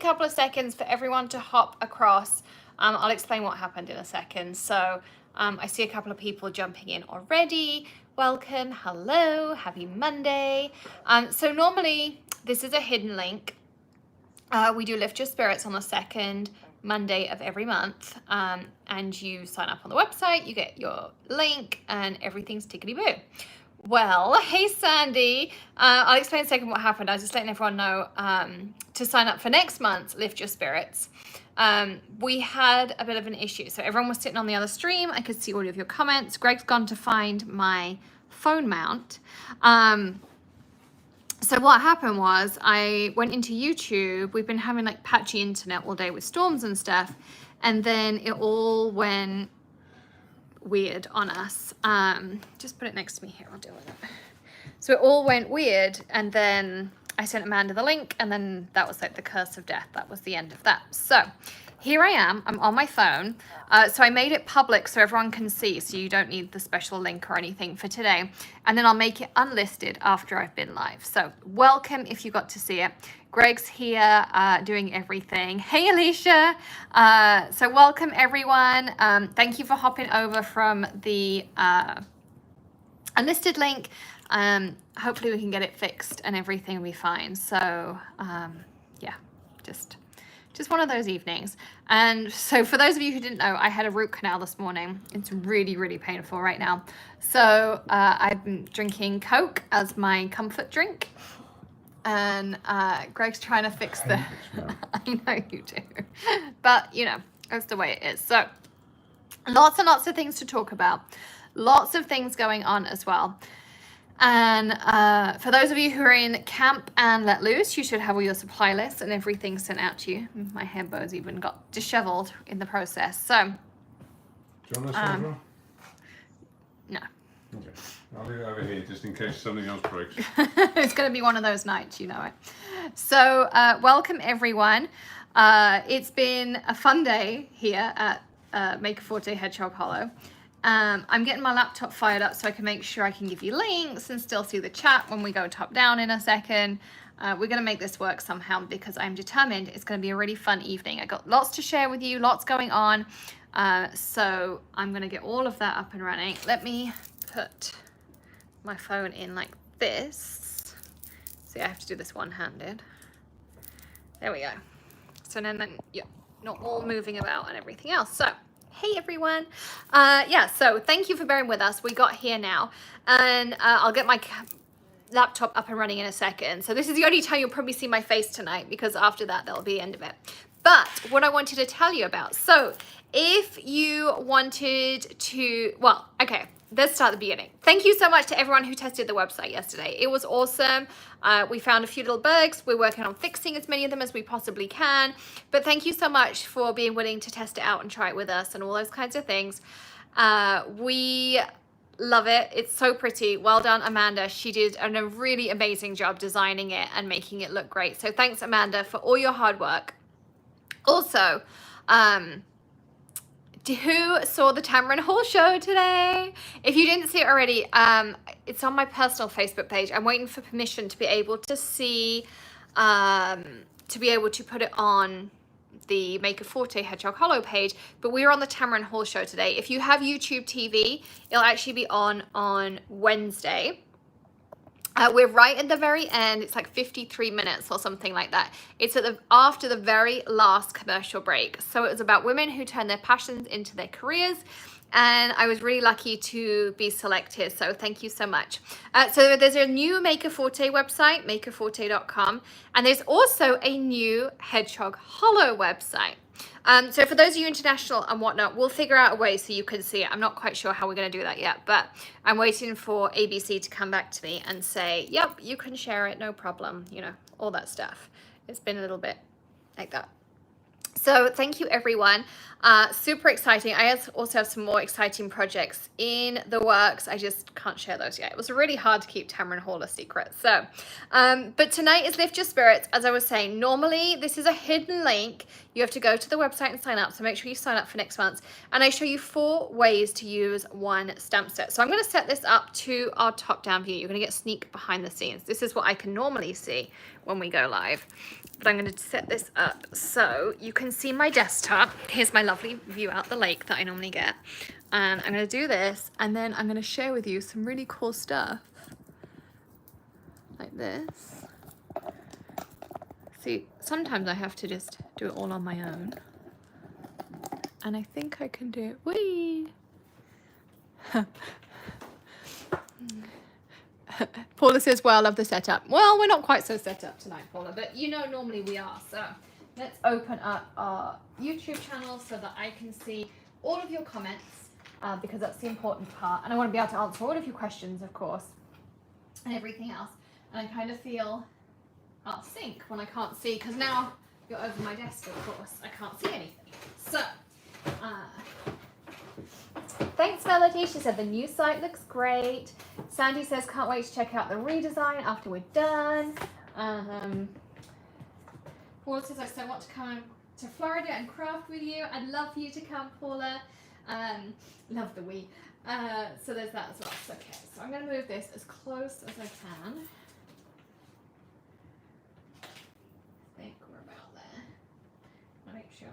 couple of seconds for everyone to hop across. I'll explain what happened in a second. So I see a couple of people jumping in already. Welcome, hello, happy Monday. So normally this is a hidden link. We do Lift Your Spirits on the second Monday of every month, and you sign up on the website, you get your link, and everything's tickety-boo. Well, hey Sandy, I'll explain in a second what happened. I was just letting everyone know to sign up for next month's Lift Your Spirits. We had a bit of an issue, so everyone was sitting on the other stream. I could see all of your comments. Greg's gone to find my phone mount. So what happened was I went into YouTube. We've been having like patchy internet all day with storms and stuff. And then it all went weird on us. Just put it next to me here. I'll deal with it. So it all went weird. And then I sent Amanda the link. And then that was like the curse of death. That was the end of that. So here I am. I'm on my phone. So I made it public so everyone can see. So you don't need the special link or anything for today. And then I'll make it unlisted after I've been live. So welcome if you got to see it. Greg's here doing everything. Hey, Alicia. So welcome, everyone. Thank you for hopping over from the unlisted link. Hopefully we can get it fixed and everything will be fine. So yeah, just one of those evenings. And so for those of you who didn't know, I had a root canal this morning. It's really, really painful right now. So I've been drinking Coke as my comfort drink. And Greg's trying to fix the... I know you do. But, you know, that's the way it is. So lots and lots of things to talk about. Lots of things going on as well. And for those of you who are in Camp and Let Loose, you should have all your supply lists and everything sent out to you. My hair bows even got disheveled in the process. So, do you want this one as well? No. Okay. I'll leave it over here just in case something else breaks. It's going to be one of those nights, you know it. So, welcome everyone. It's been a fun day here at Maker Forte Hedgehog Hollow. I'm getting my laptop fired up so I can make sure I can give you links and still see the chat when we go top down in a second. We're going to make this work somehow because I'm determined it's going to be a really fun evening. I got lots to share with you, lots going on. So I'm going to get all of that up and running. Let me put my phone in like this. See, I have to do this one-handed. There we go. So then, yeah, not all moving about and everything else. So, hey everyone. Yeah, so thank you for bearing with us. We got here now, and I'll get my laptop up and running in a second. So this is the only time you'll probably see my face tonight, because after that, that'll be the end of it. But what I wanted to tell you about, so if you wanted to, well, okay, let's start at the beginning. Thank you so much to everyone who tested the website yesterday. It was awesome. We found a few little bugs. We're working on fixing as many of them as we possibly can. But thank you so much for being willing to test it out and try it with us and all those kinds of things. We love it. It's so pretty. Well done, Amanda. She did a really amazing job designing it and making it look great. So thanks, Amanda, for all your hard work. Also, who saw the Tamron Hall show today? If you didn't see it already, it's on my personal Facebook page. I'm waiting for permission to be able to see, to be able to put it on the Maker Forte Hedgehog Hollow page, but we were on the Tamron Hall show today. If you have YouTube TV, it'll actually be on Wednesday. We're right at the very end. It's like 53 minutes or something like that. It's at after the very last commercial break. So it was about women who turn their passions into their careers. And I was really lucky to be selected. So thank you so much. So there's a new Maker Forte website, makerforte.com. And there's also a new Hedgehog Hollow website. So for those of you international and whatnot, we'll figure out a way so you can see it. I'm not quite sure how we're going to do that yet, but I'm waiting for ABC to come back to me and say, yep, you can share it, no problem, you know, all that stuff. It's been a little bit like that. So thank you, everyone. Super exciting. I also have some more exciting projects in the works. I just can't share those yet. It was really hard to keep Tamron Hall a secret. So, but tonight is Lift Your Spirits. As I was saying, normally this is a hidden link. You have to go to the website and sign up. So make sure you sign up for next month. And I show you 4 ways to use one stamp set. So I'm going to set this up to our top down view. You're going to get a sneak behind the scenes. This is what I can normally see when we go live. but I'm going to set this up so you can see my desktop. Here's my lovely view out the lake that I normally get. And I'm going to do this, and then I'm going to share with you some really cool stuff. Like this. See, sometimes I have to just do it all on my own. And I think I can do it. Whee! Paula says, well, I love the setup. Well, we're not quite so set up tonight, Paula, but you know normally we are. So let's open up our YouTube channel so that I can see all of your comments because that's the important part. And I want to be able to answer all of your questions, of course, and everything else. And I kind of feel out of sync when I can't see, because now you're over my desk, of course. I can't see anything. So, thanks, Melody. She said the new site looks great. Sandy says, can't wait to check out the redesign after we're done. Paula says, I so want to come to Florida and craft with you. I'd love for you to come, Paula. Love the we. So there's that as well. So, okay, so I'm going to move this as close as I can. I think we're about there. I'll make sure.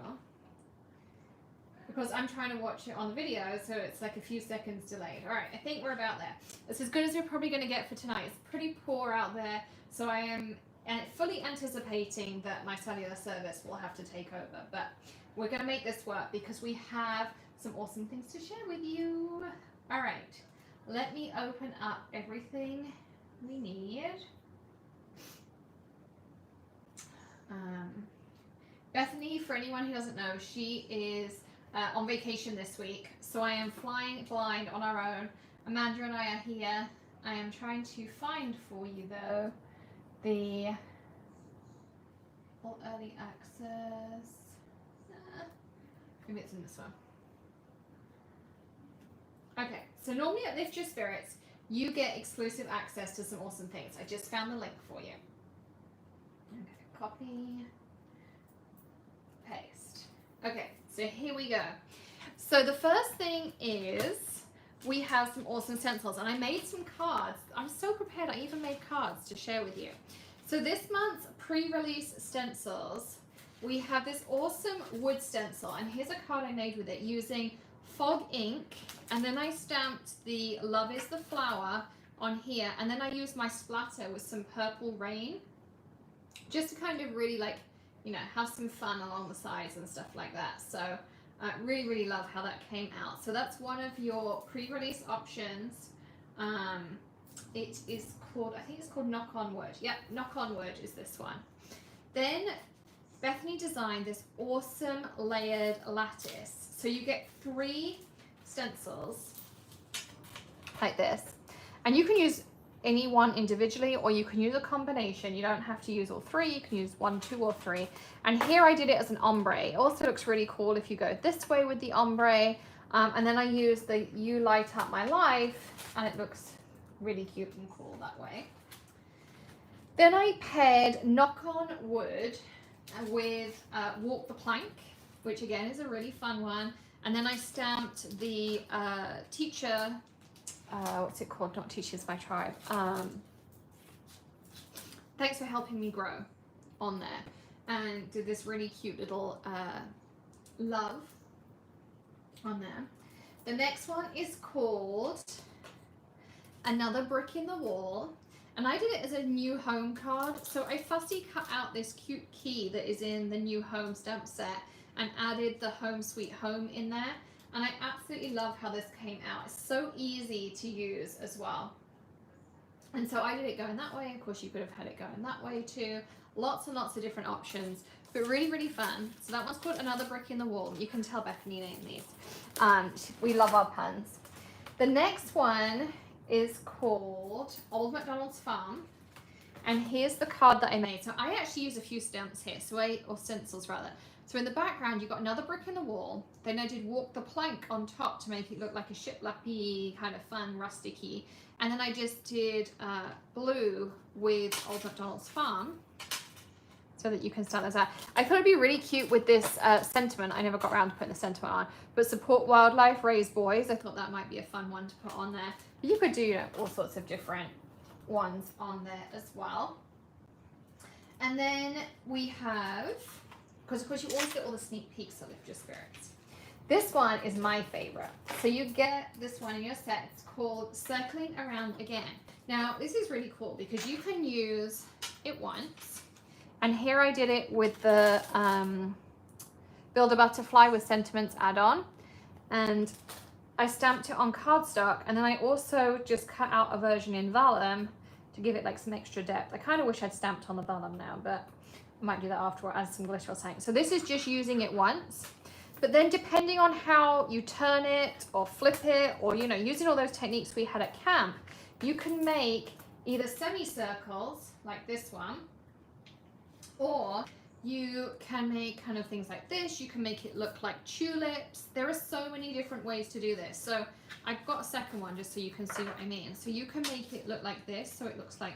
Because I'm trying to watch it on the video, so it's like a few seconds delayed. All right, I think we're about there. It's as good as you're probably going to get for tonight. It's pretty poor out there, so I am fully anticipating that my cellular service will have to take over. But we're going to make this work because we have some awesome things to share with you. All right, let me open up everything we need. Bethany, for anyone who doesn't know, she is on vacation this week, so I am flying blind on our own. Amanda and I are here. I am trying to find for you, though, the all early access. Maybe it's in this one. Okay, so normally at Lift Your Spirits, you get exclusive access to some awesome things. I just found the link for you. Okay, copy, paste. Okay, so here we go. So the first thing is we have some awesome stencils, and I made some cards. I'm so prepared. I even made cards to share with you. So this month's pre-release stencils, we have this awesome wood stencil, and here's a card I made with it using fog ink, and then I stamped the Love is the Flower on here, and then I used my splatter with some Purple Rain just to kind of really, like, you know, have some fun along the sides and stuff like that. So I really love how that came out. So that's one of your pre-release options. It is called, I think it's called Knock on Wood. Yep, Knock on Wood is this one. Then Bethany designed this awesome layered lattice. So you get 3 stencils like this, and you can use any one individually, or you can use a combination. You don't have to use all 3. You can use 1, 2, or 3. And here I did it as an ombre. It also looks really cool if you go this way with the ombre. And then I use the You Light Up My Life, and it looks really cute and cool that way. Then I paired Knock on Wood with Walk the Plank, which again is a really fun one. And then I stamped the teacher, what's it called? Not Teachers by Tribe. Thanks for helping me grow on there. And did this really cute little love on there. The next one is called Another Brick in the Wall. And I did it as a new home card. So I fussy cut out this cute key that is in the new home stamp set and added the Home Sweet Home in there. And I absolutely love how this came out. It's so easy to use as well. And so I did it going that way. Of course, you could have had it going that way too. Lots and lots of different options, but really fun. So that one's called Another Brick in the Wall. You can tell Bethany named these. We love our puns. The next one is called Old MacDonald's Farm. And here's the card that I made. So I actually use a few stamps here, or stencils rather. So in the background, you've got Another Brick in the Wall. Then I did Walk the Plank on top to make it look like a shiplappy, kind of fun, rusticy. And then I just did blue with Old MacDonald's Farm so that you can start those out. I thought it'd be really cute with this sentiment. I never got around to putting the sentiment on. But support wildlife, raise boys. I thought that might be a fun one to put on there. But you could do, you know, all sorts of different ones on there as well. And then we have, because of course you always get all the sneak peeks of Lift Your Spirits. This one is my favorite. So you get this one in your set. It's called Circling Around Again. Now this is really cool because you can use it once. And here I did it with the Build a Butterfly with Sentiments add-on. And I stamped it on cardstock, and then I also just cut out a version in vellum to give it like some extra depth. I kind of wish I'd stamped on the vellum now, but I might do that after or add some glitter or something. So this is just using it once, but then depending on how you turn it or flip it, or you know, using all those techniques we had at camp, you can make either semicircles like this one, or you can make kind of things like this. You can make it look like tulips. There are so many different ways to do this. So I've got a second one just so you can see what I mean. So you can make it look like this. So it looks like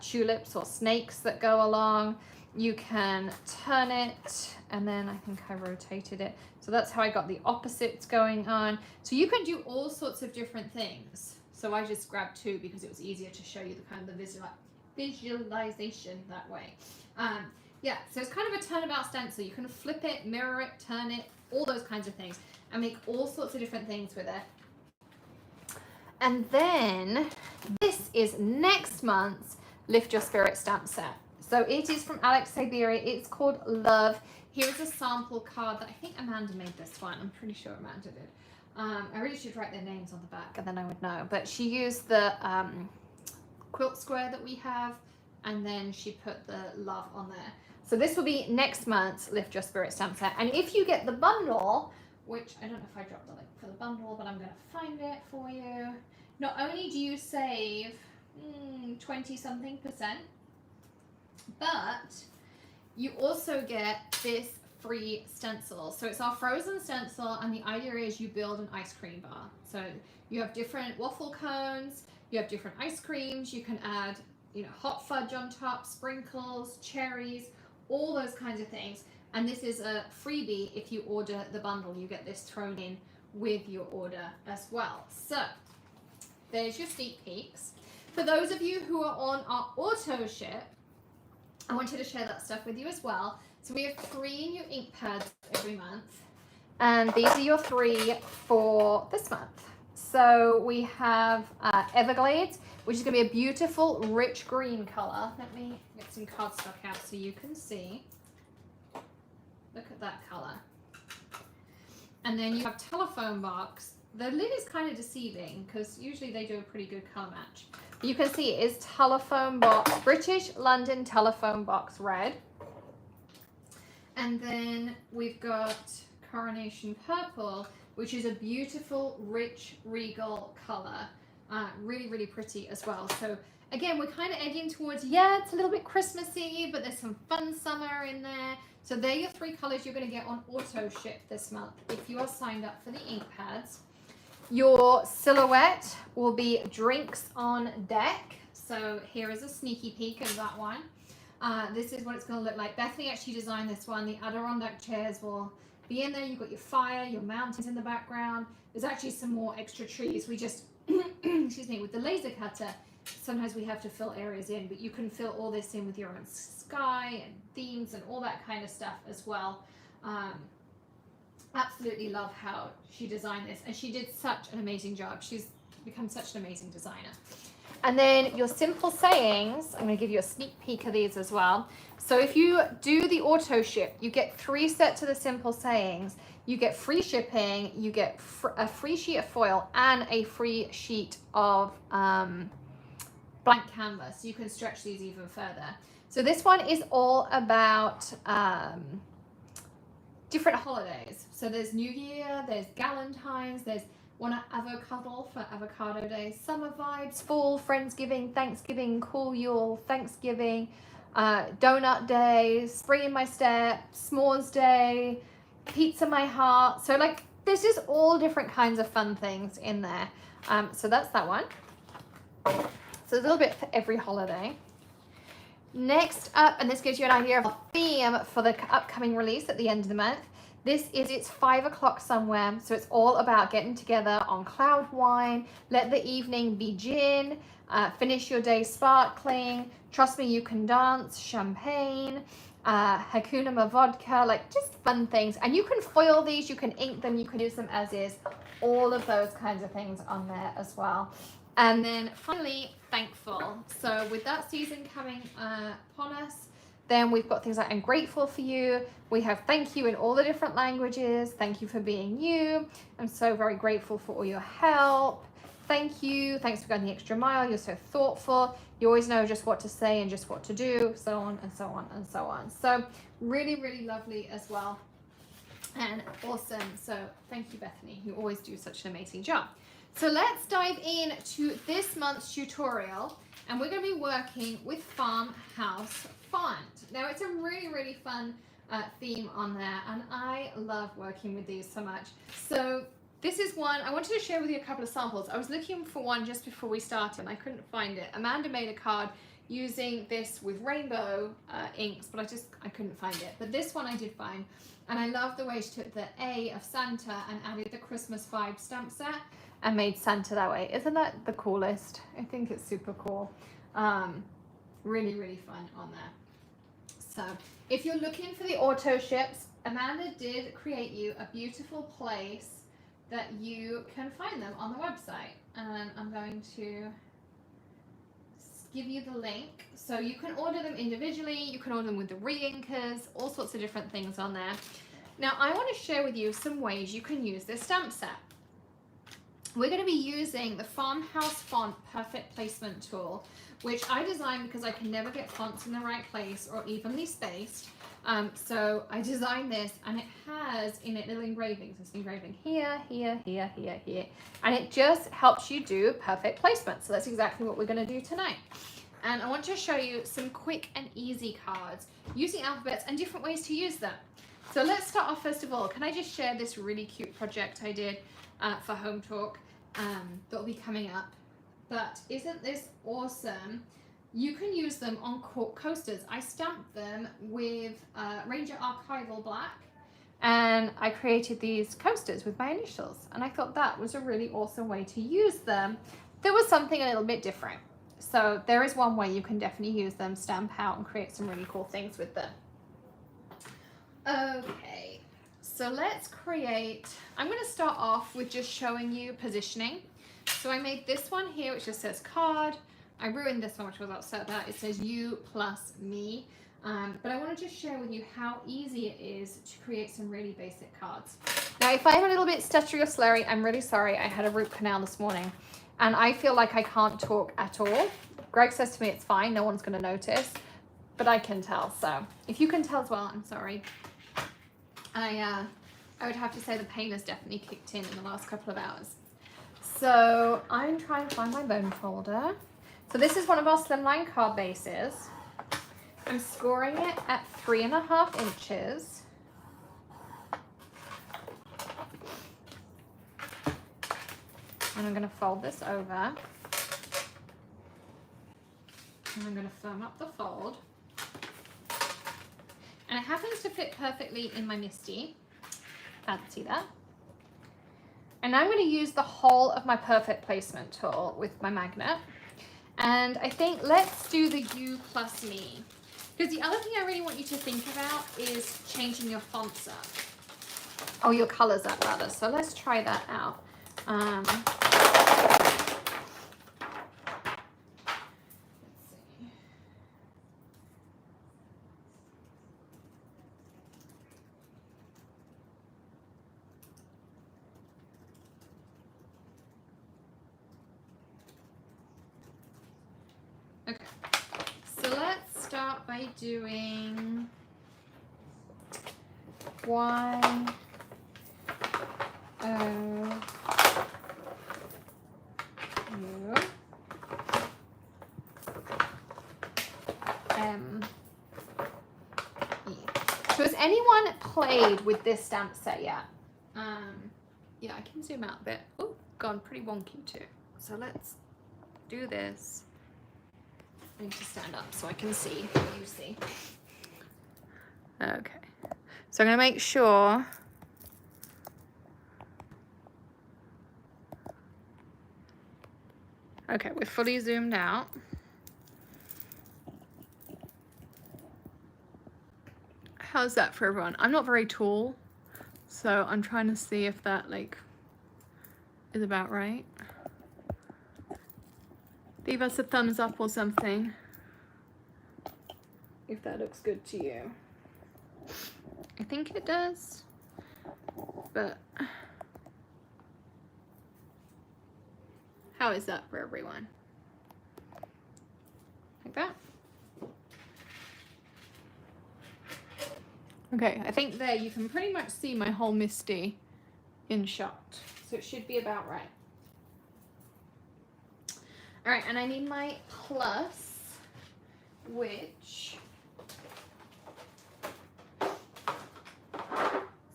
tulips or snakes that go along. You can turn it, and then I think I rotated it. So that's how I got the opposites going on. So you can do all sorts of different things. So I just grabbed two because it was easier to show you the kind of the visualization that way. Yeah, so it's kind of a turnabout stencil. You can flip it, mirror it, turn it, all those kinds of things, and make all sorts of different things with it. And then this is next month's Lift Your Spirit stamp set. So it is from Alex Siberia. It's called Love. Here's a sample card that I think Amanda made this one. I'm pretty sure Amanda did. I really should write their names on the back and then I would know. But she used the quilt square that we have, and then she put the love on there. So this will be next month's Lift Your Spirit stamp set. And if you get the bundle, which I don't know if I dropped the link for the bundle, but I'm going to find it for you. Not only do you save 20-something%, but you also get this free stencil. So it's our frozen stencil, and the idea is you build an ice cream bar. So you have different waffle cones, you have different ice creams, you can add, you know, hot fudge on top, sprinkles, cherries, all those kinds of things. And this is a freebie. If you order the bundle, you get this thrown in with your order as well. So there's your sneak peeks. For those of you who are on our auto ship, I wanted to share that stuff with you as well. So we have 3 new ink pads every month, and these are your 3 for this month. So we have Everglades, which is going to be a beautiful rich green color. Let me get some cardstock out so you can see. Look at that color. And then you have Telephone Box. The lid is kind of deceiving because usually they do a pretty good color match. But you can see it is Telephone Box, British London Telephone Box Red. And then we've got Coronation Purple, which is a beautiful, rich, regal color. Really, really pretty as well. So again, we're kind of edging towards, yeah, it's a little bit Christmassy, but there's some fun summer in there. So they're your 3 colors you're going to get on auto ship this month if you are signed up for the ink pads. Your silhouette will be Drinks on Deck. So here is a sneaky peek of that one. This is what it's going to look like. Bethany actually designed this one. The Adirondack chairs will be in there. You've got your fire, your mountains in the background. There's actually some more extra trees. We just, excuse me, with the laser cutter, sometimes we have to fill areas in, but you can fill all this in with your own sky and themes and all that kind of stuff as well. Absolutely love how she designed this, and she did such an amazing job. She's become such an amazing designer. And then your simple sayings, I'm going to give you a sneak peek of these as well. So if you do the auto ship, you get 3 sets of the simple sayings. You get free shipping, you get a free sheet of foil, and a free sheet of blank canvas. You can stretch these even further. So this one is all about different holidays. So there's New Year, there's Galentine's, there's one at Avocado for Avocado Day, summer vibes, fall, Friendsgiving, Thanksgiving, cool Yule, Thanksgiving, Donut Day, Spring in My Step, S'mores Day, Pizza My Heart. So like this is all different kinds of fun things in there. So that's that one. So a little bit for every holiday. Next up, and this gives you an idea of a theme for the upcoming release at the end of the month, It's 5 o'clock somewhere, so it's all about getting together on cloud wine. Let the evening begin. Finish your day sparkling. Trust me, you can dance. Champagne, Hakuna vodka, like just fun things. And you can foil these, you can ink them, you can use them as is. All of those kinds of things on there as well. And then finally, thankful. So with that season coming upon us, then we've got things like I'm grateful for you. We have thank you in all the different languages. Thank you for being you. I'm so very grateful for all your help. Thank you. Thanks for going the extra mile. You're so thoughtful. You always know just what to say and just what to do, so on and so on and so on. So really, really lovely as well. And awesome. So thank you, Bethany. You always do such an amazing job. So let's dive into this month's tutorial. And we're going to be working with Farmhouse Font. Now it's a really, really fun theme on there, and I love working with these so much. So this is one, I wanted to share with you a couple of samples. I was looking for one just before we started and I couldn't find it. Amanda made a card using this with rainbow inks, but I couldn't find it. But this one I did find, and I love the way she took the A of Santa and added the Christmas vibe stamp set and made Santa that way. Isn't that the coolest? I think it's super cool. Really, really fun on there. So if you're looking for the auto ships, Amanda did create you a beautiful place that you can find them on the website. And I'm going to give you the link. So you can order them individually, you can order them with the re-inkers, all sorts of different things on there. Now I want to share with you some ways you can use this stamp set. We're going to be using the Farmhouse Font Perfect Placement tool, which I designed because I can never get fonts in the right place or evenly spaced. So I designed this, and it has in it little engravings. It's engraving here, here, here, here, here. And it just helps you do perfect placement. So that's exactly what we're going to do tonight. And I want to show you some quick and easy cards using alphabets and different ways to use them. So let's start off first of all. Can I just share this really cute project I did for Home Talk that will be coming up? But isn't this awesome? You can use them on cork coasters. I stamped them with Ranger Archival Black, and I created these coasters with my initials, and I thought that was a really awesome way to use them. There was something a little bit different. So there is one way you can definitely use them, stamp out and create some really cool things with them. Okay, so let's create, I'm going to start off with just showing you positioning. So I made this one here, which just says card. I ruined this one, which I was upset about. It says you plus me. But I want to just share with you how easy it is to create some really basic cards. Now, if I'm a little bit stuttery or slurry, I'm really sorry. I had a root canal this morning, and I feel like I can't talk at all. Greg says to me it's fine, no one's going to notice, but I can tell. So if you can tell as well, I'm sorry. I would have to say the pain has definitely kicked in the last couple of hours. So I'm trying to find my bone folder. So this is one of our slimline card bases. I'm scoring it at 3.5 inches. And I'm going to fold this over. And I'm going to firm up the fold. And it happens to fit perfectly in my MISTI. Fancy that. And now I'm going to use the whole of my perfect placement tool with my magnet. And I think let's do the you plus me. Because the other thing I really want you to think about is changing your fonts up. Oh, your colors up rather. So let's try that out. Let's see. Okay, so let's start by doing Y, O, U, M, E. So has anyone played with this stamp set yet? Yeah, I can zoom out a bit. Oh, gone pretty wonky too. So let's do this. I need to stand up so I can see what you see. Okay. So I'm going to make sure Okay, we're fully zoomed out. How's that for everyone? I'm not very tall, so I'm trying to see if that like is about right. Leave us a thumbs up or something if that looks good to you. I think it does, but how is that for everyone? Like that? Okay, I think there you can pretty much see my whole Misty in shot, so it should be about right. All right, and I need my plus, which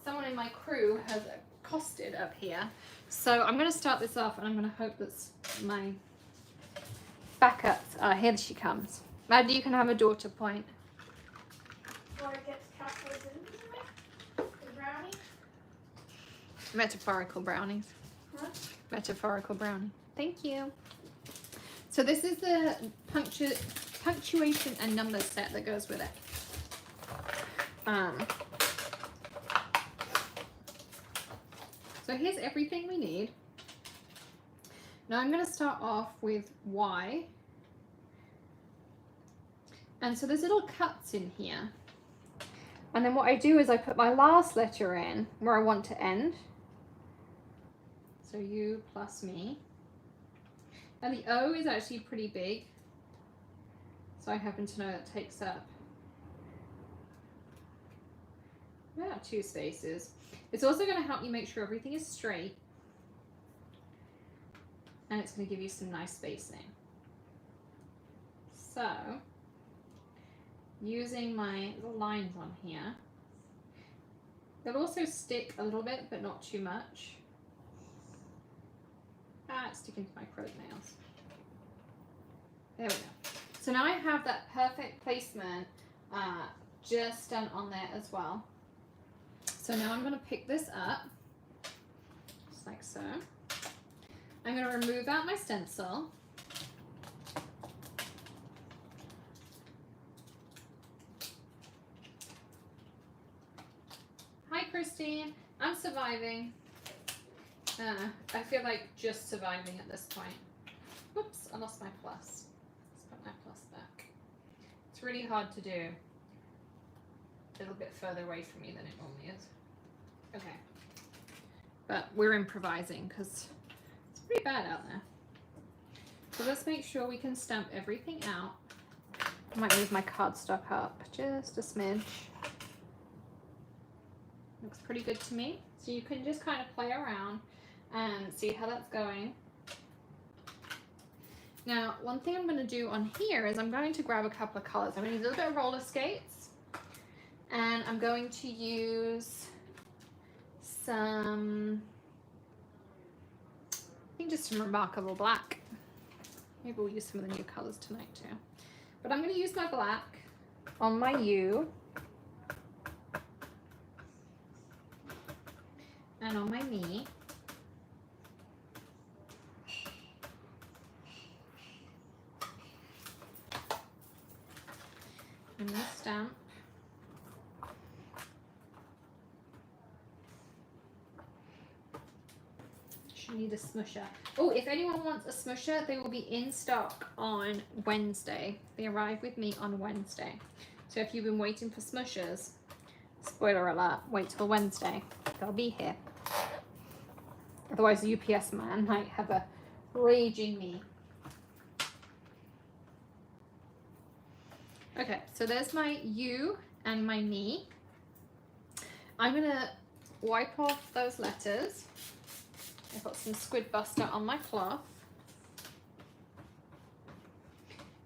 someone in my crew has accosted up here. So I'm going to start this off, and I'm going to hope that my backups are here. She comes. Maddie, you can have a daughter point. Or it gets calculated the brownie. Metaphorical brownies. Huh? Metaphorical brownie. Thank you. So this is the punctuation and number set that goes with it. So here's everything we need. Now I'm going to start off with Y. And so there's little cuts in here. And then what I do is I put my last letter in where I want to end. So U plus me. And the O is actually pretty big. So I happen to know that takes up about 2 spaces. It's also going to help you make sure everything is straight. And it's going to give you some nice spacing. So, using my lines on here, they'll also stick a little bit, but not too much. It's sticking to my acrylic nails. There we go. So now I have that perfect placement just done on there as well. So now I'm going to pick this up, just like so. I'm going to remove out my stencil. Hi Christine, I'm surviving. I feel like just surviving at this point. Whoops, I lost my plus. Let's put my plus back. It's really hard to do a little bit further away from me than it normally is. Okay. But we're improvising because it's pretty bad out there. So let's make sure we can stamp everything out. I might move my cardstock up just a smidge. Looks pretty good to me. So you can just kind of play around and see how that's going. Now, one thing I'm going to do on here is I'm going to grab a couple of colors. I'm going to use a little bit of roller skates, and I'm going to use some, I think just some Remarkable Black. Maybe we'll use some of the new colors tonight too. But I'm going to use my black on my U and on my me. And this stamp. Should need a smusher. Oh, if anyone wants a smusher, they will be in stock on Wednesday. They arrive with me on Wednesday. So if you've been waiting for smushers, spoiler alert, wait till Wednesday. They'll be here. Otherwise, the UPS man might have a raging me. Okay, so there's my U and my me. I'm gonna wipe off those letters. I've got some Squid Buster on my cloth.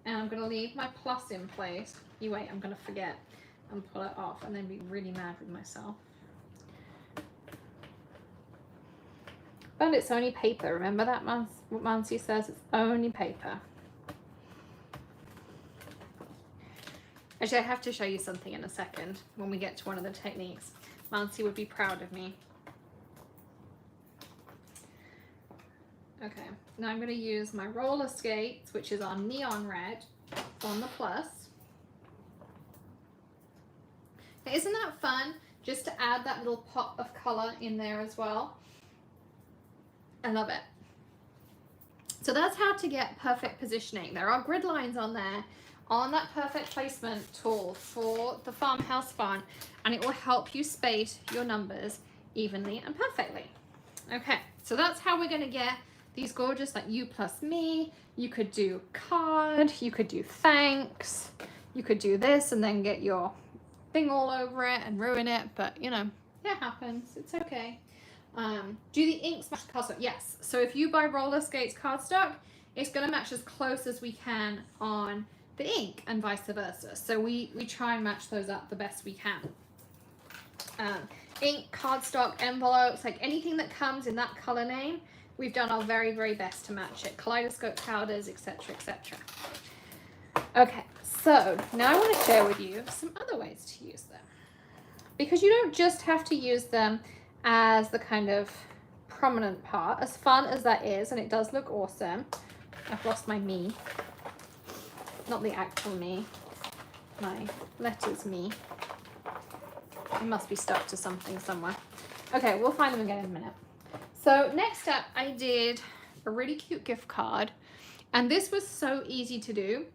And I'm gonna leave my plus in place. You wait, I'm gonna forget and pull it off and then be really mad with myself. But it's only paper, remember that, what Mansi says? It's only paper. Actually, I have to show you something in a second when we get to one of the techniques. Mansi would be proud of me. Okay, now I'm going to use my roller skates, which is on neon red, on the plus. Now, isn't that fun? Just to add that little pop of color in there as well. I love it. So that's how to get perfect positioning. There are grid lines on there on that perfect placement tool for the farmhouse font, and it will help you space your numbers evenly and perfectly. Okay, so that's how we're going to get these gorgeous, like you plus me. You could do card, you could do thanks, you could do this and then get your thing all over it and ruin it, but you know, it happens, it's okay. Do the ink match cardstock? Yes. So if you buy roller skates cardstock, it's going to match as close as we can on the ink and vice versa. So we try and match those up the best we can. Ink, cardstock, envelopes, like anything that comes in that color name, we've done our very, very best to match it. Kaleidoscope powders, etc., etc. Okay, so now I want to share with you some other ways to use them. Because you don't just have to use them as the kind of prominent part, as fun as that is, and it does look awesome. I've lost my me, not the actual me, my letters me. It must be stuck to something somewhere. Okay, we'll find them again in a minute. So next up, I did a really cute gift card, and this was so easy to do.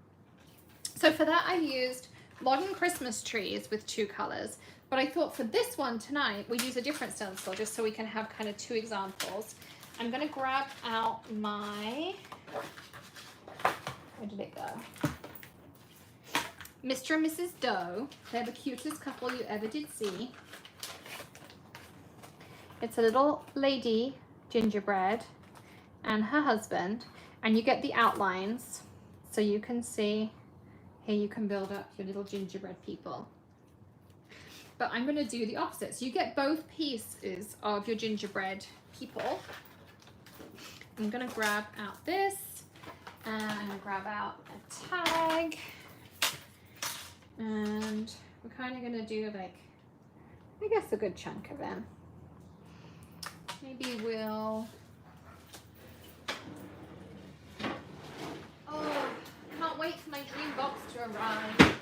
So for that, I used modern Christmas trees with 2 colors. But I thought for this one tonight, we use a different stencil just so we can have kind of 2 examples. I'm going to grab out my, where did it go? Mr. and Mrs. Doe. They're the cutest couple you ever did see. It's a little lady gingerbread and her husband. And you get the outlines so you can see, here you can build up your little gingerbread people. But I'm going to do the opposite. So you get both pieces of your gingerbread people. I'm going to grab out this, and I'm going to grab out a tag. And we're kind of going to do like, I guess a good chunk of them. Maybe we'll, oh, can't wait for my dream box to arrive.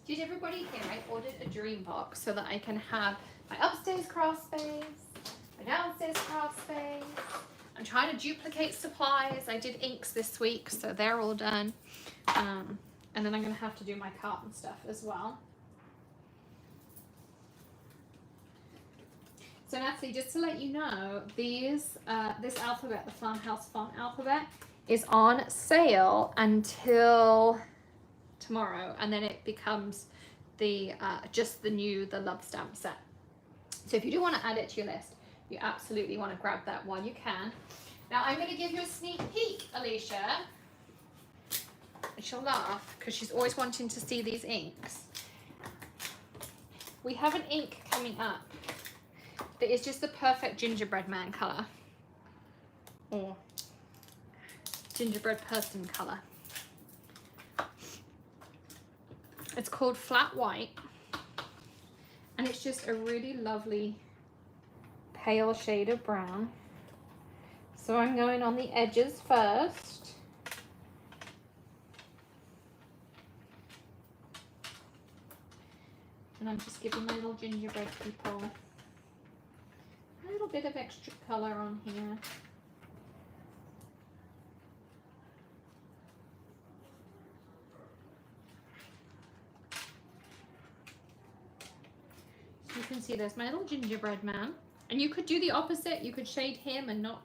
Did everybody hear I ordered a dream box so that I can have my upstairs craft space, my downstairs craft space. I'm trying to duplicate supplies. I did inks this week, so they're all done. And then I'm going to have to do my carton stuff as well. So Natalie, just to let you know, this alphabet, the Farmhouse Font alphabet, is on sale until tomorrow, and then it becomes the just the love stamp set. So if you do want to add it to your list, you absolutely want to grab that while you can. Now I'm going to give you a sneak peek, Alicia. And she'll laugh because she's always wanting to see these inks. We have an ink coming up that is just the perfect gingerbread man color, or gingerbread person color. It's called Flat White, and it's just a really lovely pale shade of brown. So I'm going on the edges first. And I'm just giving my little gingerbread people a little bit of extra color on here. You can see there's my little gingerbread man, and you could do the opposite. You could shade him and not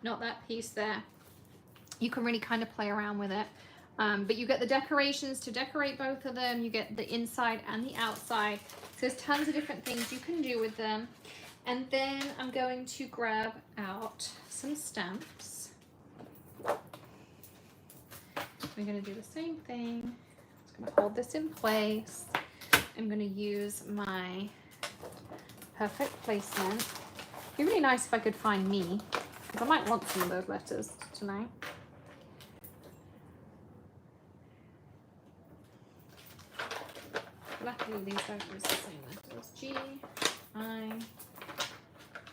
that piece there. You can really kind of play around with it, but you get the decorations to decorate both of them. You get the inside and the outside, so there's tons of different things you can do with them. And then I'm going to grab out some stamps. We're going to do the same thing. I'm just going to hold this in place. I'm going to use my perfect placement. It'd be really nice if I could find me, because I might want some of those letters tonight. Luckily these are the same letters. G, I,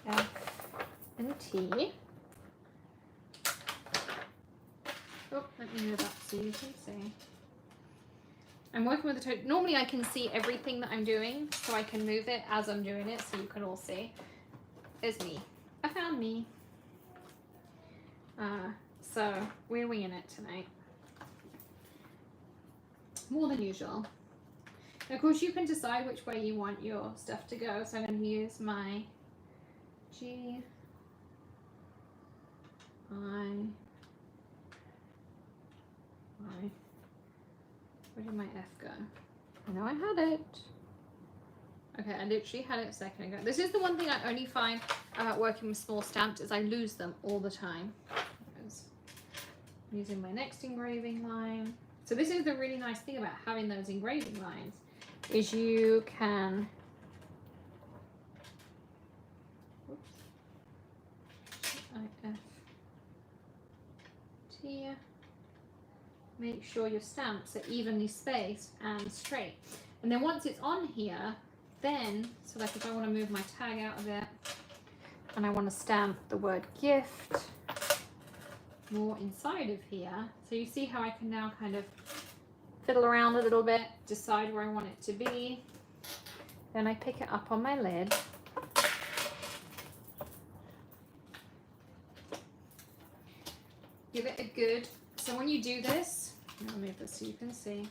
F, and T. Let me move up so you can see. I'm working with the toe. Normally I can see everything that I'm doing, so I can move it as I'm doing it so you can all see. There's me. I found me. So we're winging it tonight. More than usual. And of course you can decide which way you want your stuff to go. So I'm going to use my G, I, where did my F go? I know I had it. Okay, I literally had it a second ago. This is the one thing I only find about working with small stamps is I lose them all the time. I'm using my next engraving line. So this is the really nice thing about having those engraving lines is you can, I-F-T, make sure your stamps are evenly spaced and straight. And then once it's on here, then, so like if I want to move my tag out of it and I want to stamp the word gift more inside of here, so you see how I can now kind of fiddle around a little bit, decide where I want it to be. Then I pick it up on my lid. Give it a good, so when you do this, I'll move this so you can see,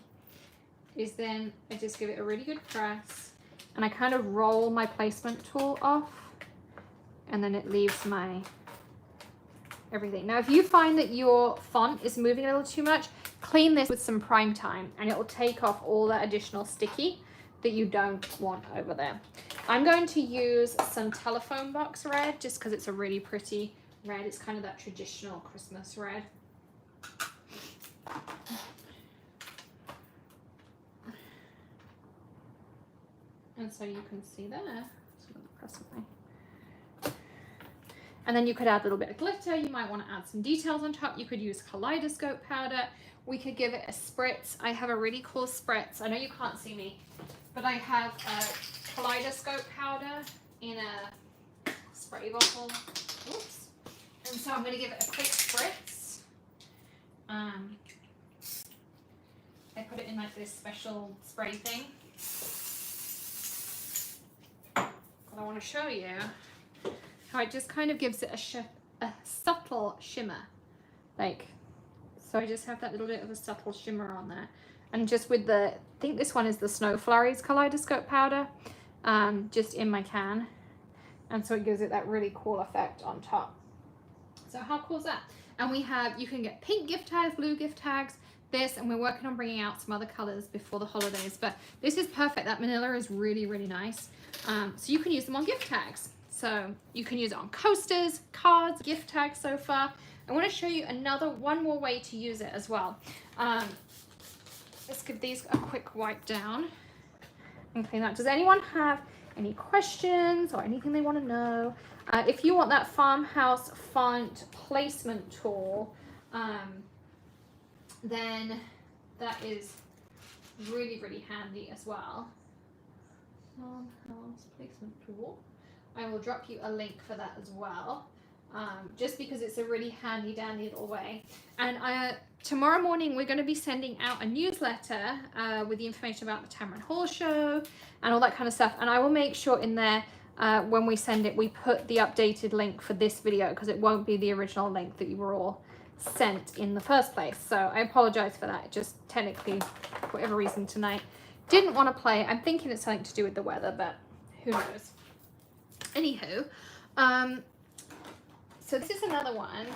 is then I just give it a really good press and I kind of roll my placement tool off and then it leaves my everything. Now if you find that your font is moving a little too much, clean this with some prime time and it will take off all that additional sticky that you don't want over there. I'm going to use some telephone box red just because it's a really pretty red. It's kind of that traditional Christmas red. And so you can see there. So press my... And then you could add a little bit of glitter. You might want to add some details on top. You could use kaleidoscope powder. We could give it a spritz. I have a really cool spritz. I know you can't see me, but I have a kaleidoscope powder in a spray bottle. Oops. And so I'm going to give it a quick spritz. I put it in like this special spray thing. But I want to show you how it just kind of gives it a subtle shimmer. Like, so I just have that little bit of a subtle shimmer on there. And just with the, I think this one is the Snow Flurries kaleidoscope powder, just in my can. And so it gives it that really cool effect on top. So how cool is that? And we have, you can get pink gift tags, blue gift tags, this, and we're working on bringing out some other colors before the holidays, but this is perfect. That manila is really, really nice. So you can use them on gift tags. So you can use it on coasters, cards, gift tags so far. I want to show you one more way to use it as well. Let's give these a quick wipe down and clean that. Does anyone have any questions or anything they want to know? If you want that farmhouse font placement tool, then that is really, really handy as well. Farmhouse placement tool. I will drop you a link for that as well, just because it's a really handy dandy little way. And tomorrow morning we're going to be sending out a newsletter with the information about the Tamron Hall show and all that kind of stuff. And I will make sure in there when we send it, we put the updated link for this video, because it won't be the original link that you were all sent in the first place. So I apologize for that. It just technically, for whatever reason tonight, didn't want to play. I'm thinking it's something to do with the weather, but who knows. Anywho, so this is another one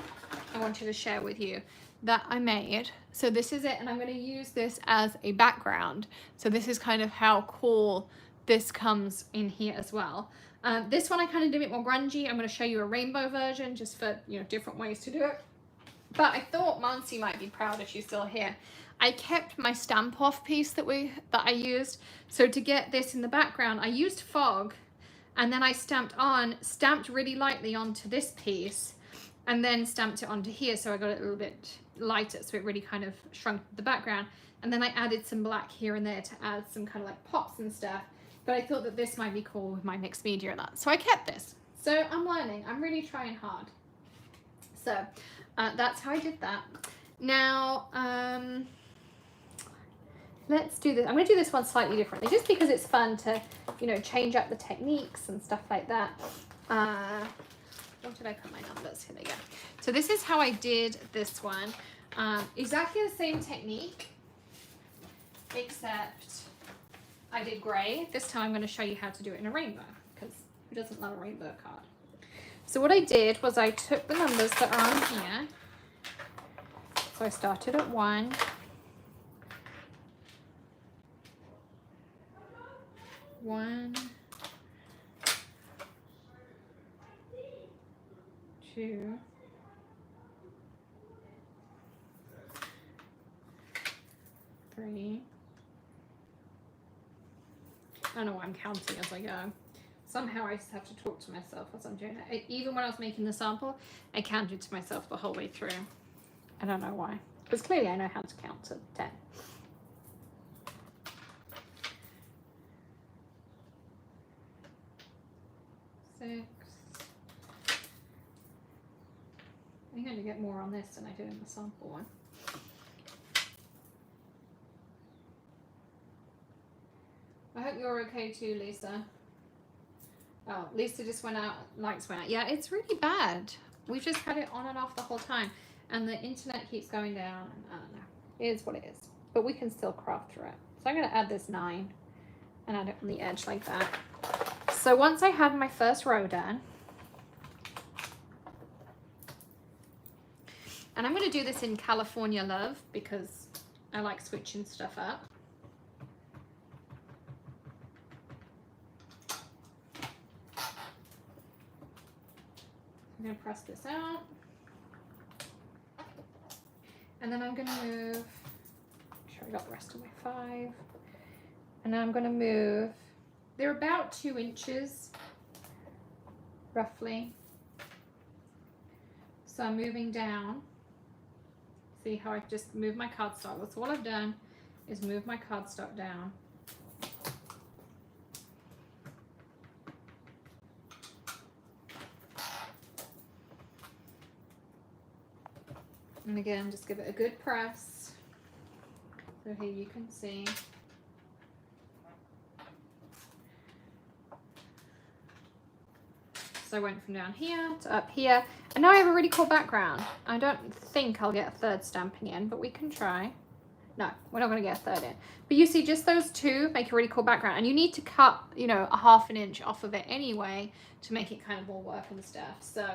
I wanted to share with you that I made. So this is it, and I'm going to use this as a background. So this is kind of how cool this comes in here as well. This one I kind of did a bit more grungy. I'm going to show you a rainbow version just for, you know, different ways to do it. But I thought Mansi might be proud if she's still here. I kept my stamp off piece that I used. So to get this in the background, I used fog, and then I stamped really lightly onto this piece, and then stamped it onto here. So I got it a little bit lighter, so it really kind of shrunk the background. And then I added some black here and there to add some kind of like pops and stuff. But I thought that this might be cool with my mixed media and that. So I kept this. So I'm learning. I'm really trying hard. So that's how I did that. Now, let's do this. I'm going to do this one slightly differently, just because it's fun to, you know, change up the techniques and stuff like that. Where did I put my numbers? Here they go. So this is how I did this one. Exactly the same technique, except I did gray. This time I'm going to show you how to do it in a rainbow, because who doesn't love a rainbow card? So what I did was I took the numbers that are on here. So I started at 1. 1, 2, 3. I don't know why I'm counting as I go. Somehow I just have to talk to myself as I'm doing it. Even when I was making the sample, I counted to myself the whole way through. I don't know why. Because clearly I know how to count to 10. I think I'm going to get more on this than I did in the sample one. I hope you're okay too, Lisa. Oh, Lisa just went out, lights went out. Yeah, it's really bad. We've just had it on and off the whole time. And the internet keeps going down. And I don't know. It is what it is. But we can still craft through it. So I'm going to add this 9 and add it on the edge like that. So once I had my first row done, and I'm going to do this in California Love because I like switching stuff up. I'm going to press this out. And then I'm going to move, make sure I got the rest of my 5. And now I'm going to move, they're about 2 inches, roughly. So I'm moving down. See how I've just moved my cardstock. That's all I've done is move my cardstock down. And again, just give it a good press. So here you can see. So I went from down here to up here. And now I have a really cool background. I don't think I'll get a third stamping in, but we can try. No, we're not going to get a third in. But you see, just those 2 make a really cool background. And you need to cut, you know, a ½ inch off of it anyway to make it kind of all work and stuff. So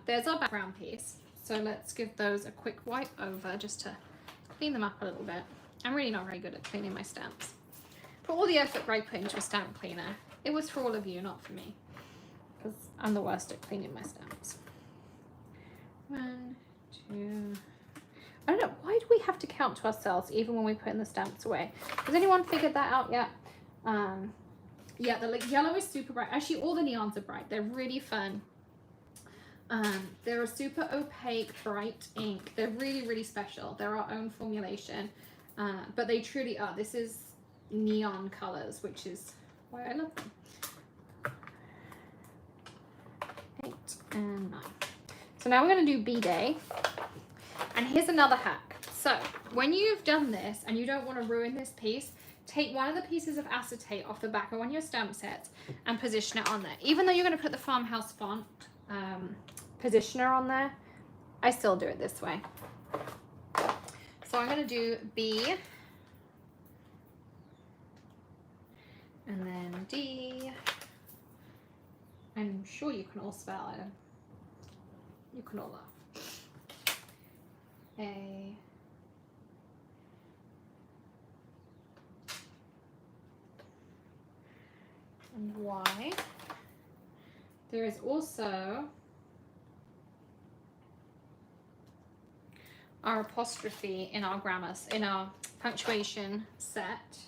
there's our background piece. So let's give those a quick wipe over just to clean them up a little bit. I'm really not very good at cleaning my stamps. For all the effort I put into a stamp cleaner, it was for all of you, not for me. Because I'm the worst at cleaning my stamps. 1, 2. I don't know, why do we have to count to ourselves even when we put in the stamps away? Has anyone figured that out yet? Yeah, the yellow is super bright. Actually, all the neons are bright. They're really fun. They're a super opaque, bright ink. They're really, really special. They're our own formulation. But they truly are. This is neon colors, which is why I love them. 8 and 9. So now we're going to do B-Day. And here's another hack. So when you've done this and you don't want to ruin this piece, take one of the pieces of acetate off the back of one of your stamp sets and position it on there. Even though you're going to put the farmhouse font positioner on there, I still do it this way. So I'm going to do B and then D. I'm sure you can all spell it. You can all laugh. A. And Y. There is also our apostrophe in our grammar, in our punctuation set.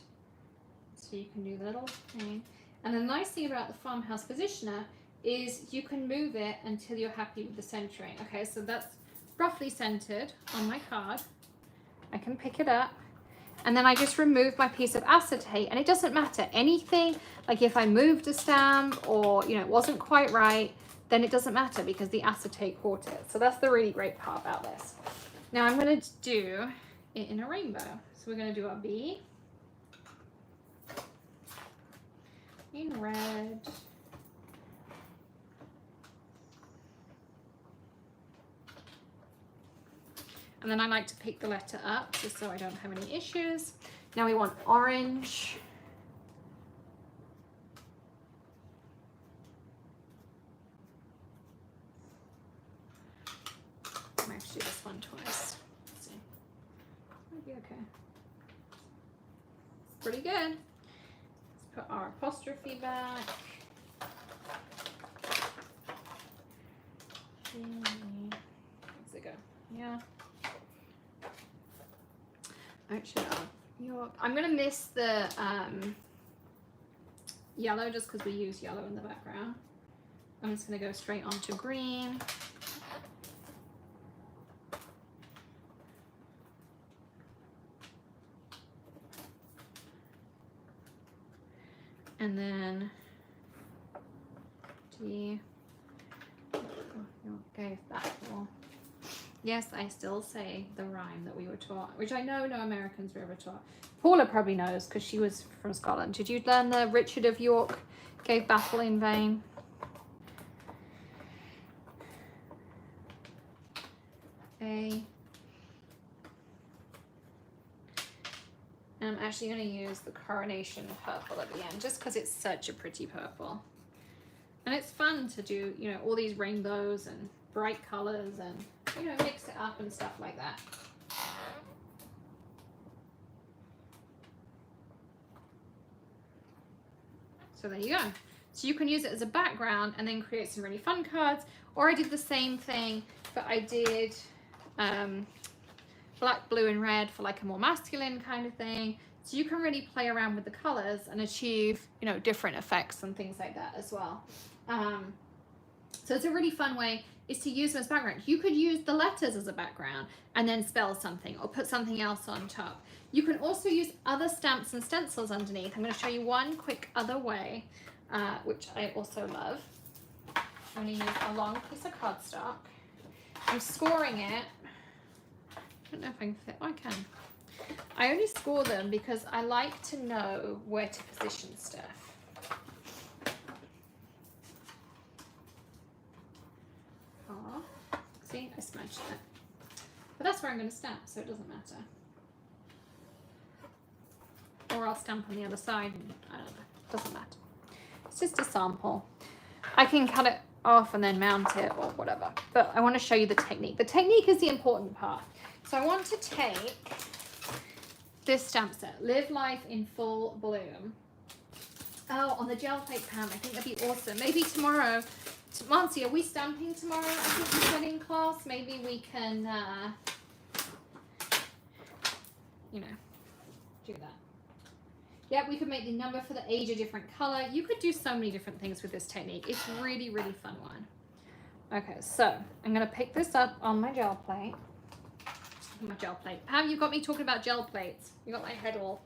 So you can do the little thing. And the nice thing about the farmhouse positioner is you can move it until you're happy with the centering. Okay, so that's roughly centered on my card. I can pick it up. And then I just remove my piece of acetate, and it doesn't matter anything, like if I moved a stamp or, you know, it wasn't quite right, then it doesn't matter because the acetate caught it. So that's the really great part about this. Now I'm going to do it in a rainbow. So we're going to do our bee in red. And then I like to pick the letter up just so I don't have any issues. Now we want orange. I might have to do this one twice. Let's see. Might be okay. It's pretty good. Let's put our apostrophe back. Where's it go? Yeah. Actually, I'm gonna miss the yellow just because we use yellow in the background. I'm just gonna go straight onto green. And then G. Gave back more. Yes, I still say the rhyme that we were taught, which I know no Americans were ever taught. Paula probably knows because she was from Scotland. Did you learn the Richard of York gave battle in vain? A. And I'm actually going to use the Coronation purple at the end just because it's such a pretty purple. And it's fun to do, you know, all these rainbows and bright colors and, you know, mix it up and stuff like that. So there you go. So you can use it as a background and then create some really fun cards. Or I did the same thing, but I did black, blue, and red for like a more masculine kind of thing. So you can really play around with the colors and achieve, you know, different effects and things like that as well. So it's a really fun way is to use them as background. You could use the letters as a background and then spell something or put something else on top. You can also use other stamps and stencils underneath. I'm going to show you one quick other way, which I also love. I'm going to use a long piece of cardstock. I'm scoring it. I don't know if I can fit. Oh, I can. I only score them because I like to know where to position stuff. See, I smudged it. But that's where I'm going to stamp, so it doesn't matter. Or I'll stamp on the other side, and I don't know, doesn't matter. It's just a sample. I can cut it off and then mount it or whatever, but I want to show you the technique. The technique is the important part. So I want to take this stamp set, Live Life in Full Bloom. Oh, on the gel plate, Pam, I think that'd be awesome. Maybe tomorrow. Monty, are we stamping tomorrow? I think we went in class. Maybe we can, you know, do that. Yeah, we could make the number for the age a different color. You could do so many different things with this technique. It's really, really fun one. Okay, so I'm going to pick this up on my gel plate. My gel plate. Pam, you got me talking about gel plates. You got my head all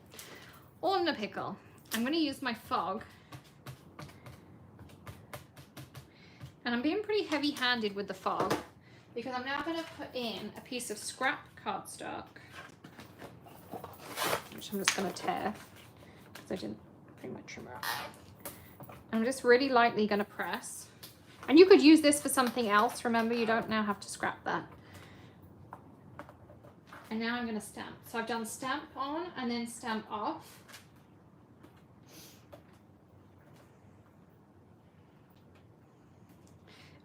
in a pickle. I'm going to use my fog. And I'm being pretty heavy-handed with the fog because I'm now going to put in a piece of scrap cardstock, which I'm just going to tear because I didn't bring my trimmer out. I'm just really lightly going to press. And you could use this for something else. Remember, you don't now have to scrap that. And now I'm going to stamp. So I've done stamp on and then stamp off.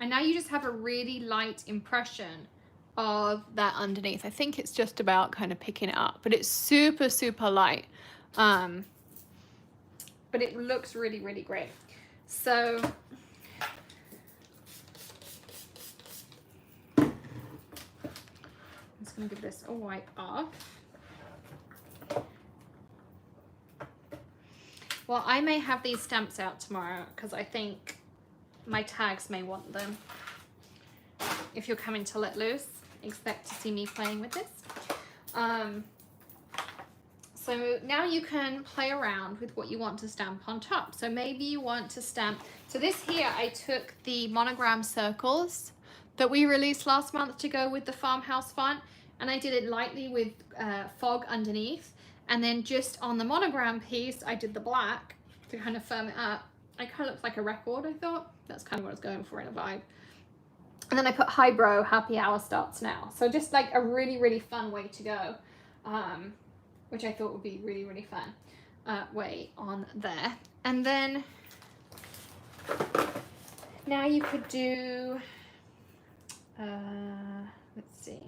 And now you just have a really light impression of that underneath. I think it's just about kind of picking it up, but it's super, super light. But it looks really, really great. So I'm just going to give this a wipe off. Well, I may have these stamps out tomorrow because I think my tags may want them. If you're coming to Let Loose, expect to see me playing with this. So now you can play around with what you want to stamp on top. So maybe you want to stamp, so this here, I took the monogram circles that we released last month to go with the farmhouse font, and I did it lightly with fog underneath, and then just on the monogram piece I did the black to kind of firm it up. It kind of looks like a record, I thought. That's kind of what I was going for in a vibe. And then I put highbrow, happy hour starts now. So just like a really, really fun way to go, which I thought would be really, really fun way on there. And then now you could do, let's see.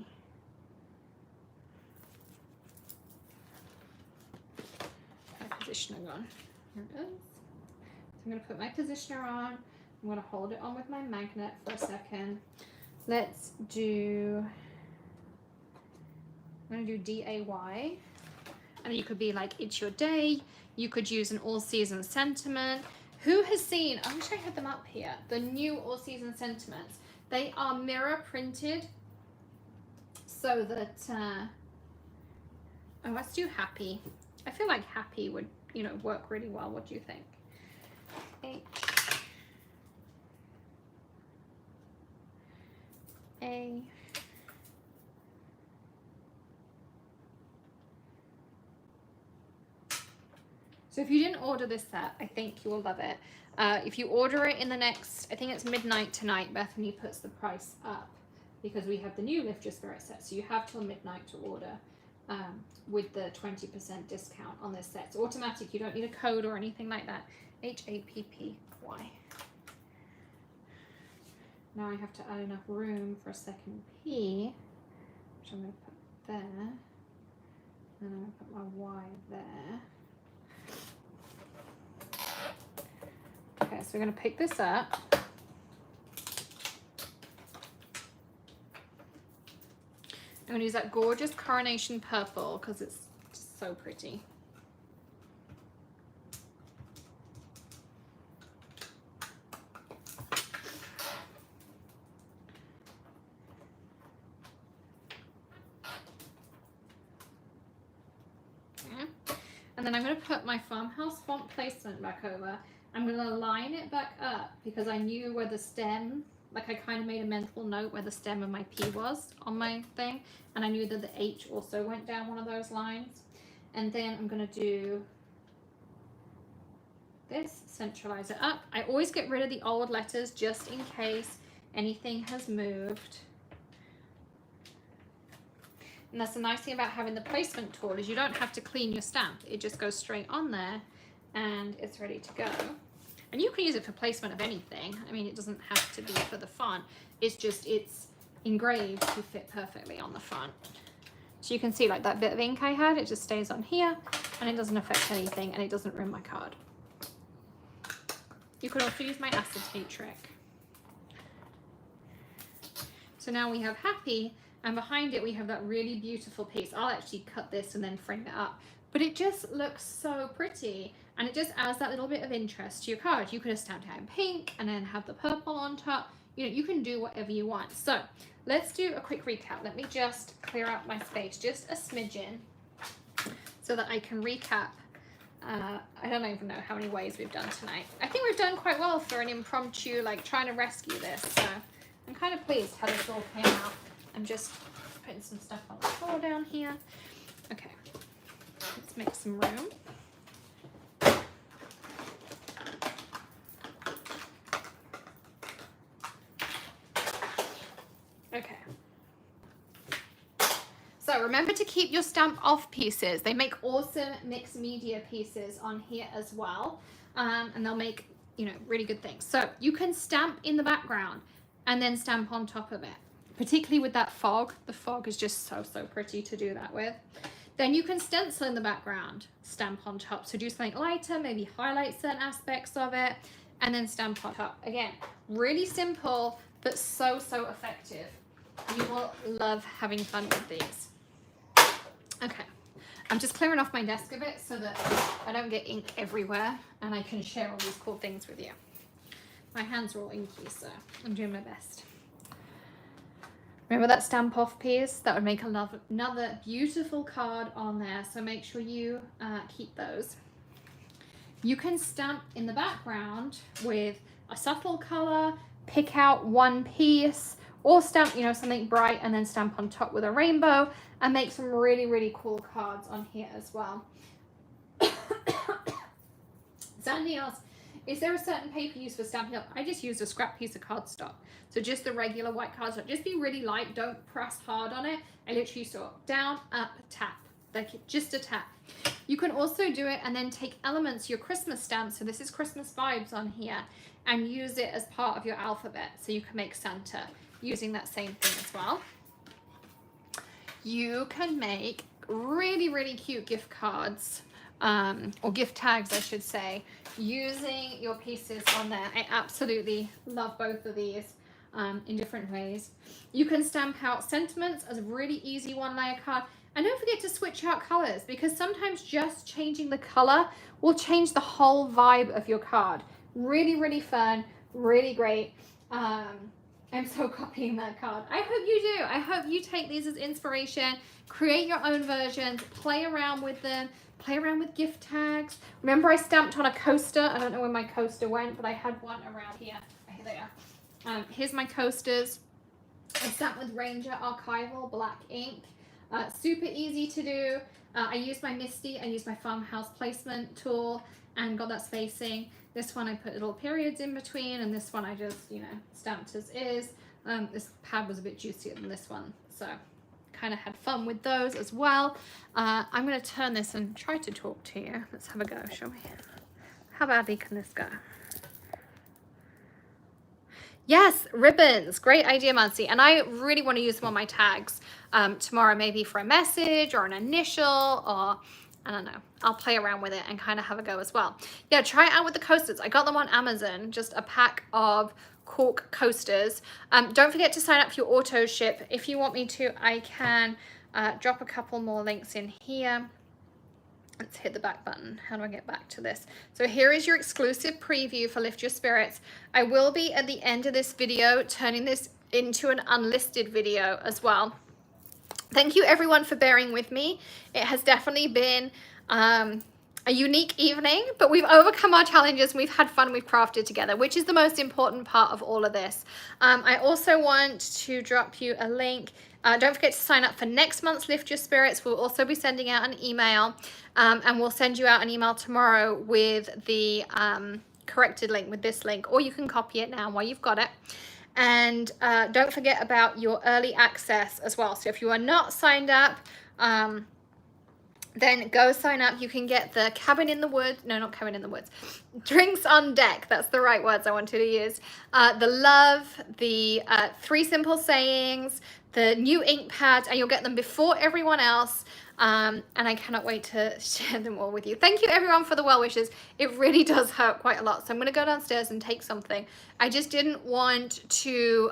My positioner on. Here it is. So I'm going to put my positioner on. I'm going to hold it on with my magnet for a second. Let's do, I'm going to do DAY. And you could be like, it's your day. You could use an all season sentiment. Who has seen, I wish I had them up here, the new all season sentiments. They are mirror printed so that, oh, let's do happy. I feel like happy would, you know, work really well. What do you think? H A So if you didn't order this set, I think you will love it. If you order it in the next, I think it's midnight tonight, Bethany puts the price up because we have the new Lift Your Spirit set. So you have till midnight to order with the 20% discount on this set. It's automatic. You don't need a code or anything like that. HAPPY. Now I have to add enough room for a second P, which I'm going to put there. And I'm going to put my Y there. Okay, so we're going to pick this up. I'm going to use that gorgeous Coronation Purple because it's just so pretty. Okay. And then I'm going to put my Farmhouse font placement back over. I'm going to line it back up because I knew where the stem, like I kind of made a mental note where the stem of my P was on my thing. And I knew that the H also went down one of those lines. And then I'm going to do this, centralize it up. I always get rid of the old letters just in case anything has moved. And that's the nice thing about having the placement tool is you don't have to clean your stamp. It just goes straight on there and it's ready to go. And you can use it for placement of anything. I mean, it doesn't have to be for the font. It's just, it's engraved to fit perfectly on the front. So you can see like that bit of ink I had, it just stays on here and it doesn't affect anything and it doesn't ruin my card. You could also use my acetate trick. So now we have happy, and behind it we have that really beautiful piece. I'll actually cut this and then frame it up. But it just looks so pretty and it just adds that little bit of interest to your card. You could have stamped out in pink and then have the purple on top. You know, you can do whatever you want. So let's do a quick recap. Let me just clear out my space, just a smidgen, so that I can recap. I don't even know how many ways we've done tonight. I think we've done quite well for an impromptu, like trying to rescue this. So I'm kind of pleased how this all came out. I'm just putting some stuff on the floor down here. Okay, let's make some room. Okay. So remember to keep your stamp off pieces. They make awesome mixed media pieces on here as well. And they'll make, you know, really good things. So you can stamp in the background and then stamp on top of it, particularly with that fog. The fog is just so, so pretty to do that with. Then you can stencil in the background, stamp on top. So do something lighter, maybe highlight certain aspects of it, and then stamp on top. Again, really simple, but so, so effective. You will love having fun with these. Okay, I'm just clearing off my desk a bit so that I don't get ink everywhere and I can share all these cool things with you. My hands are all inky, so I'm doing my best. Remember that stamp off piece? That would make another beautiful card on there, so make sure you keep those. You can stamp in the background with a subtle color, pick out one piece, or stamp, you know, something bright and then stamp on top with a rainbow and make some really, really cool cards on here as well. Sandy asks, is there a certain paper used for stamping up? I just used a scrap piece of cardstock. So just the regular white cardstock. Just be really light. Don't press hard on it. I literally saw down, up, tap. Like just a tap. You can also do it and then take elements, your Christmas stamps. So this is Christmas vibes on here, and use it as part of your alphabet. So you can make Santa using that same thing as well. You can make really, really cute gift cards. Or gift tags, I should say, using your pieces on there. I absolutely love both of these in different ways. You can stamp out sentiments as a really easy one layer card. And don't forget to switch out colors, because sometimes just changing the color will change the whole vibe of your card. Really, really fun, really great. I'm so copying that card. I hope you do. I hope you take these as inspiration, create your own versions, play around with them. Play around with gift tags. Remember, I stamped on a coaster. I don't know where my coaster went, but I had one around here. Here they are. Here's my coasters. I stamped with Ranger Archival black ink. Super easy to do. I used my Misty. I used my farmhouse placement tool and got that spacing. This one I put little periods in between, and this one I just, you know, stamped as is. This pad was a bit juicier than this one, so kind of had fun with those as well. I'm going to turn this and try to talk to you. Let's have a go, shall we? How badly can this go? Yes, ribbons. Great idea, Muncie. And I really want to use them on my tags tomorrow, maybe for a message or an initial, or I don't know. I'll play around with it and kind of have a go as well. Yeah, try it out with the coasters. I got them on Amazon, just a pack of cork coasters. Don't forget to sign up for your auto ship. If you want me to, I can drop a couple more links in here. Let's hit the back button. How do I get back to this? So here is your exclusive preview for Lift Your Spirits. I will be at the end of this video turning this into an unlisted video as well. Thank you everyone for bearing with me. It has definitely been a unique evening, but we've overcome our challenges and we've had fun, we've crafted together, which is the most important part of all of this. I also want to drop you a link. Don't forget to sign up for next month's Lift Your Spirits. We'll also be sending out an email, and we'll send you out an email tomorrow with the corrected link, with this link, or you can copy it now while you've got it. And don't forget about your early access as well. So if you are not signed up, then go sign up. You can get the Cabin in the Woods, no, not Cabin in the Woods, Drinks on Deck, that's the right words I wanted to use, the Love, the 3 Simple Sayings, the new ink pads, and you'll get them before everyone else. And I cannot wait to share them all with you. Thank you everyone for the well wishes. It really does hurt quite a lot. So I'm going to go downstairs and take something. I just didn't want to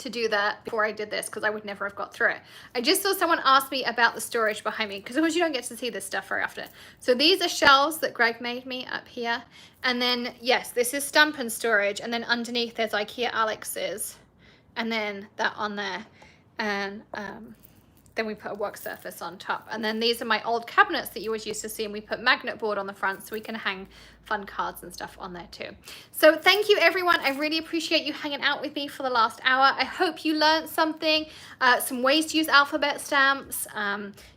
do that before I did this, because I would never have got through it. I just saw someone ask me about the storage behind me, because of course you don't get to see this stuff very often. So these are shelves that Greg made me up here. And then, yes, this is Stampin' storage. And then underneath there's IKEA Alex's. And then that on there. And then we put a work surface on top. And then these are my old cabinets that you always used to see, and we put magnet board on the front so we can hang fun cards and stuff on there too. So thank you everyone. I really appreciate you hanging out with me for the last hour. I hope you learned something, some ways to use alphabet stamps,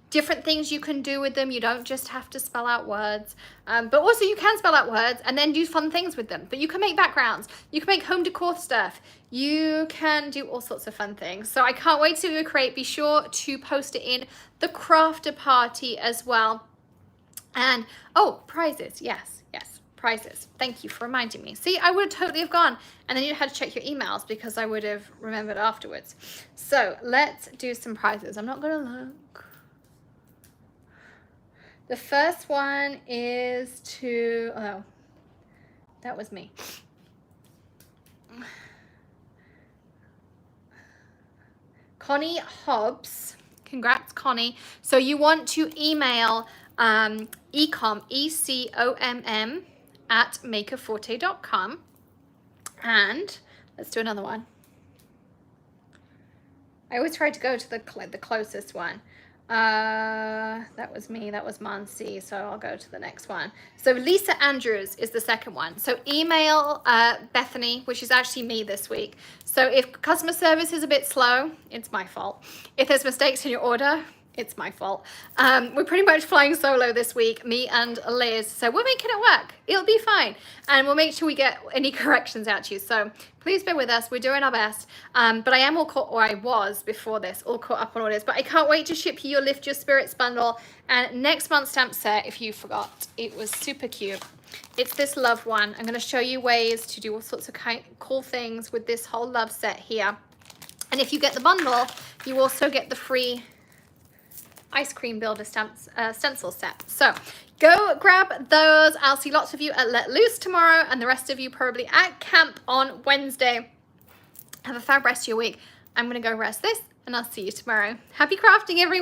different things you can do with them. You don't just have to spell out words, but also you can spell out words and then do fun things with them. But you can make backgrounds, you can make home decor stuff, you can do all sorts of fun things. So I can't wait to create. Be sure to post it in the crafter party as well. And oh, prizes, yes, prizes. Thank you for reminding me. See, I would totally have gone, and then you'd had to check your emails because I would have remembered afterwards. So let's do some prizes. I'm not gonna look. The first one is to, oh, that was me. Connie Hobbs. Congrats, Connie. So you want to email ecom, E-C-O-M-M, at makerforte.com. And let's do another one. I always try to go to the closest one. That was me, that was Mansi, so I'll go to the next one. So Lisa Andrews is the second one. So email Bethany, which is actually me this week. So if customer service is a bit slow, it's my fault. If there's mistakes in your order, it's my fault. We're pretty much flying solo this week, me and Liz. So we're making it work. It'll be fine. And we'll make sure we get any corrections out to you. So please bear with us. We're doing our best. But I am all caught, or I was before this, all caught up on orders. But I can't wait to ship you your Lift Your Spirits bundle. And next month's stamp set, if you forgot, it was super cute. It's this love one. I'm going to show you ways to do all sorts of cool things with this whole love set here. And if you get the bundle, you also get the free ice cream builder stencil set. So go grab those. I'll see lots of you at Let Loose tomorrow, and the rest of you probably at camp on Wednesday. Have a fab rest of your week. I'm gonna go rest this, and I'll see you tomorrow. Happy crafting, everyone.